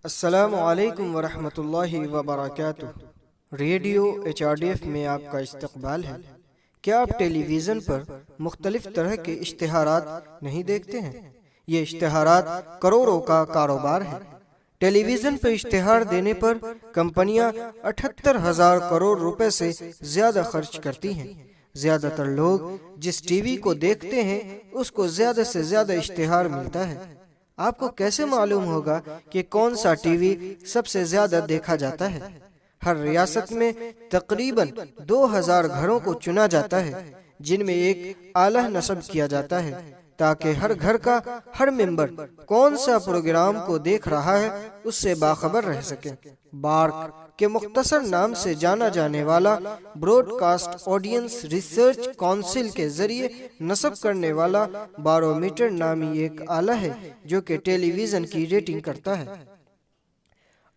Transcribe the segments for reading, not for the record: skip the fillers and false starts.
السلام علیکم ورحمۃ اللہ وبرکاتہ۔ ریڈیو HRDF میں آپ کا استقبال ہے۔ کیا آپ ٹیلی ویژن پر مختلف طرح کے اشتہارات نہیں دیکھتے ہیں؟ یہ اشتہارات کروڑوں کا کاروبار ہے۔ ٹیلی ویژن پر اشتہار دینے پر کمپنیاں 78,000 کروڑ روپے سے زیادہ خرچ کرتی ہیں۔ زیادہ تر لوگ جس ٹی وی کو دیکھتے ہیں اس کو زیادہ سے زیادہ اشتہار ملتا ہے۔ آپ کو کیسے معلوم ہوگا کہ کون سا ٹی وی سب سے زیادہ دیکھا جاتا ہے؟ ہر ریاست میں تقریباً 2,000 گھروں کو چنا جاتا ہے جن میں ایک اعلیٰ نصب کیا جاتا ہے تاکہ ہر گھر کا ہر ممبر کون سا پروگرام کو دیکھ رہا ہے اس سے باخبر رہ سکے۔ بارک کے مختصر نام سے جانا جانے والا broadcast audience research council کے ذریعے نصب کرنے والا بارومیٹر نامی ایک آلہ ہے جو کہ ٹیلی ویژن کی ریٹنگ کرتا ہے۔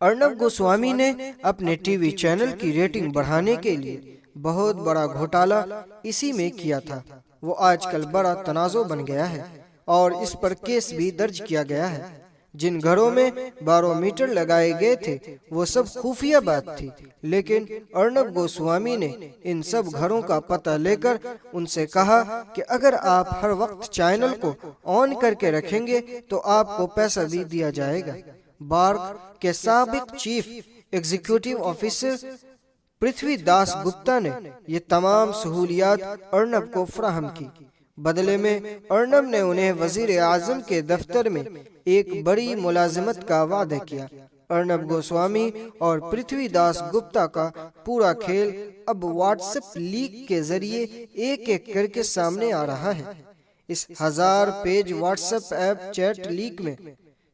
ارنب گوسوامی نے اپنے ٹی وی چینل کی ریٹنگ بڑھانے کے لیے بہت بڑا گھوٹالہ اسی میں کیا تھا۔ وہ آج کل بڑا تنازع بن گیا ہے اور اس پر کیس بھی درج کیا گیا ہے۔ جن گھروں میں بارومیٹر لگائے گئے تھے وہ سب خفیہ بات تھی، لیکن ارنب گوسوامی نے ان سب گھروں کا پتہ لے کر ان سے کہا کہ اگر آپ ہر وقت چینل کو آن کر کے رکھیں گے تو آپ کو پیسہ بھی دیا جائے گا۔ بارک کے سابق چیف ایگزیکٹو آفیسر پرتھوی داس گپتا نے یہ تمام سہولیات ارنب کو فراہم کی۔ بدلے میں ارنب نے انہیں وزیر اعظم کے دفتر میں ایک بڑی ملازمت کا وعدہ کیا۔ ارنب گوسوامی اور پرتھوی داس گپتا کا پورا کھیل اب واٹس ایپ لیک کے ذریعے ایک ایک کر کے سامنے آ رہا ہے۔ اس 1000 page WhatsApp chat leak میں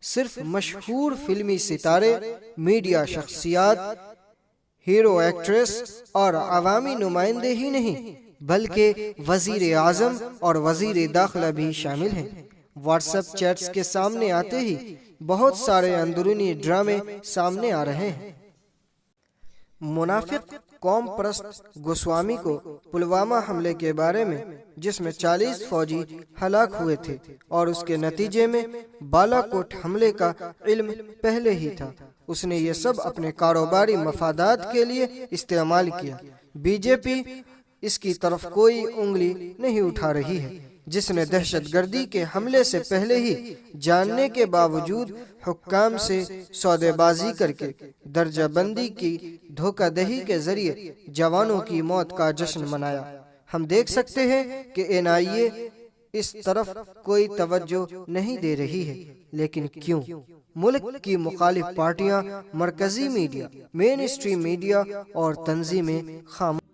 صرف مشہور فلمی ستارے، میڈیا شخصیات، ہیرو ایکٹریس اور عوامی نمائندے ہی نہیں بلکہ وزیر اعظم اور وزیر داخلہ بھی شامل ہیں۔ واٹس ایپ چیٹس کے سامنے آتے ہی بہت سارے اندرونی ڈرامے سامنے آ رہے ہیں۔ منافق قوم پرست گوسوامی کو پلوامہ حملے کے بارے میں جس میں 40 فوجی ہلاک ہوئے تھے اور اس کے نتیجے میں بالا کوٹ حملے کا علم پہلے ہی تھا، اس نے یہ سب اپنے کاروباری مفادات کے لیے استعمال کیا۔ بی جے پی اس کی طرف کوئی انگلی نہیں اٹھا رہی ہے، جس نے دہشت گردی کے حملے سے پہلے ہی جاننے کے باوجود حکام سے سودے بازی کر کے درجہ بندی کی دھوکہ دہی کے ذریعے جوانوں کی موت کا جشن منایا۔ ہم دیکھ سکتے ہیں کہ NIA اس طرف کوئی توجہ نہیں دے رہی ہے، لیکن کیوں؟ ملک کی مخالف پارٹیاں، مرکزی میڈیا، مین اسٹریم میڈیا اور تنظیمیں خاموش